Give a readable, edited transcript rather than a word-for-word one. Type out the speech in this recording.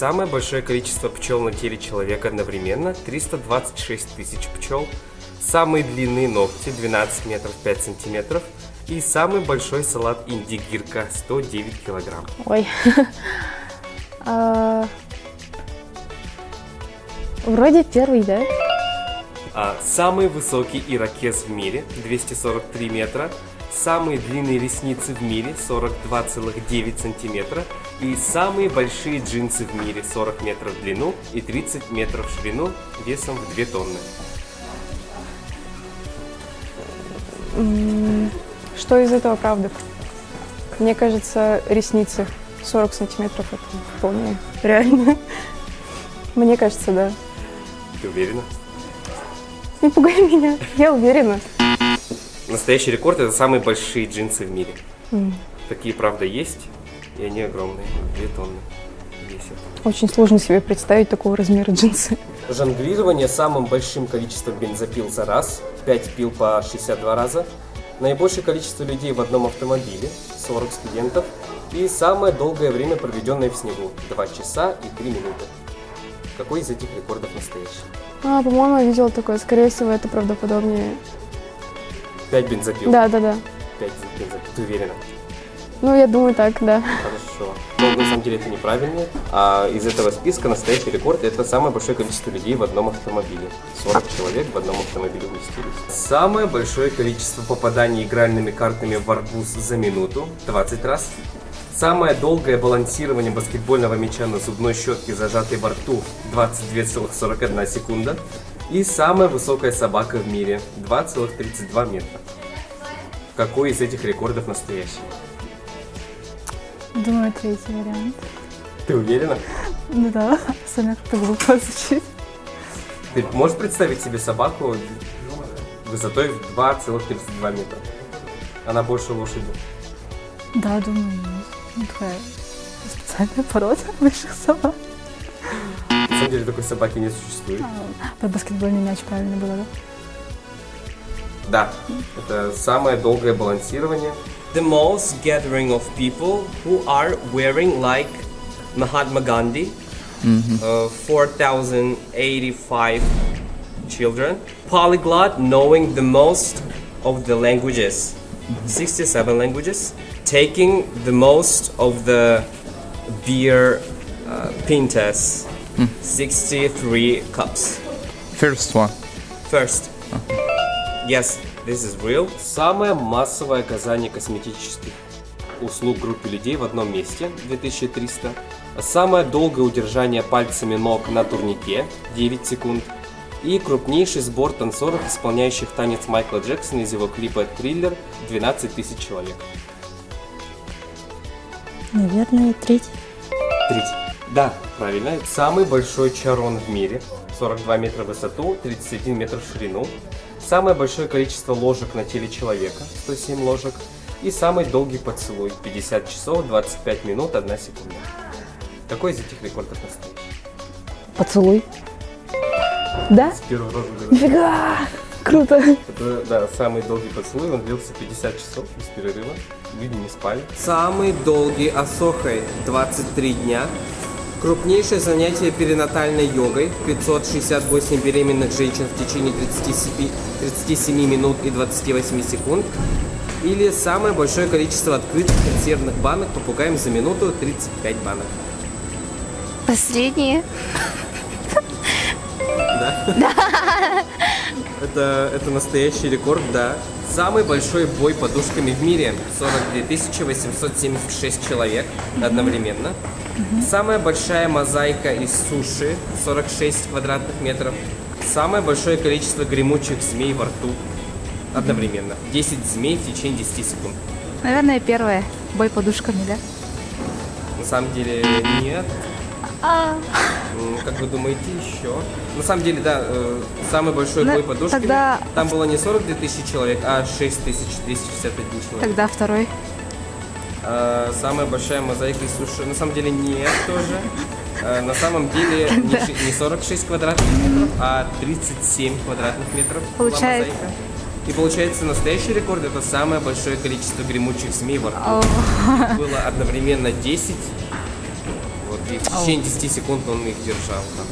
самое большое количество пчел на теле человека одновременно – 326 тысяч пчел. Самые длинные ногти – 12 метров 5 сантиметров. И самый большой салат индигирка – 109 килограмм. Ой. Вроде первый, да? Самый высокий ирокез в мире – 243 метра. Самые длинные ресницы в мире – 42,9 сантиметра. И самые большие джинсы в мире – 40 метров в длину и 30 метров в ширину, весом в 2 тонны. Что из этого правда? Мне кажется, ресницы 40 сантиметров это вполне реально. Мне кажется, да. Ты уверена? Не пугай меня, я уверена. Настоящий рекорд – это самые большие джинсы в мире. Такие, правда, есть, и они огромные, 2 тонны весят. Очень сложно себе представить такого размера джинсы. Жонглирование самым большим количеством бензопил за раз, 5 пил по 62 раза. Наибольшее количество людей в одном автомобиле, 40 студентов. И самое долгое время, проведенное в снегу, 2 часа и 3 минуты. Какой из этих рекордов настоящий? По-моему, я видела такое. Скорее всего, это правдоподобнее. 5 бензопил? Да. 5 бензопил. Ты уверена? Ну, я думаю, так, да. Хорошо. Но на самом деле это неправильно. А из этого списка настоящий рекорд – это самое большое количество людей в одном автомобиле. 40 человек в одном автомобиле уместились. Самое большое количество попаданий игральными картами в арбуз за минуту – 20 раз. Самое долгое балансирование баскетбольного мяча на зубной щетке, зажатой во рту – 22,41 секунда. И самая высокая собака в мире – 2,32 метра. Какой из этих рекордов настоящий? Думаю, третий вариант. Ты уверена? Ну да, особенно как-то глупо звучит. Ты можешь представить себе собаку высотой в 2,32 метра? Она больше лошади. Да, думаю, есть. Ну, такая специальная порода больших собак. На самом деле такой собаки не существует. Под баскетбольный мяч правильно было, да? Да, это самое долгое балансирование. The most gathering of people who are wearing like Mahatma Gandhi, 4,085 children. Polyglot knowing the most of the languages, 67 languages. Taking the most of the beer pintas, 63 cups. First one. First. Yes, this is real. Самое массовое оказание косметических услуг группе людей в одном месте, 2300. Самое долгое удержание пальцами ног на турнике, 9 секунд. И крупнейший сбор танцоров, исполняющих танец Майкла Джексона из его клипа «Триллер», 12 тысяч человек. Наверное, третий. Третий. Да, правильно. Это самый большой чарон в мире, 42 метра в высоту, 31 метр в ширину. Самое большое количество ложек на теле человека, 107 ложек. И самый долгий поцелуй, 50 часов, 25 минут, 1 секунда. Какой из этих рекордов настоящий? Поцелуй. Да? С первого раза. Нифига! Круто! Это, да, самый долгий поцелуй, он длился 50 часов без перерыва. Люди не спали. Самый долгий осохой, 23 дня. Крупнейшее занятие перинатальной йогой, 568 беременных женщин в течение 37 минут и 28 секунд. Или самое большое количество открытых консервных банок попугаем за минуту, 35 банок. Последние. Да? Это настоящий рекорд, да. Самый большой бой подушками в мире, 42 876 человек одновременно. Самая большая мозаика из суши, 46 квадратных метров. Самое большое количество гремучих змей во рту одновременно. 10 змей в течение 10 секунд. Наверное, первое. Бой подушками, да? На самом деле нет. Как вы думаете, еще? На самом деле, да, самый большой бой подушками. Тогда... Там было не 42 тысячи человек, а 6261 человек. Тогда второй. Самая большая мозаика из суши. На самом деле нет тоже. На самом деле не 46 квадратных метров, а 37 квадратных метров была мозаика. И получается, настоящий рекорд — это самое большое количество гремучих змей во рту. Было одновременно 10. Вот И в течение 10 секунд он их держал. Там.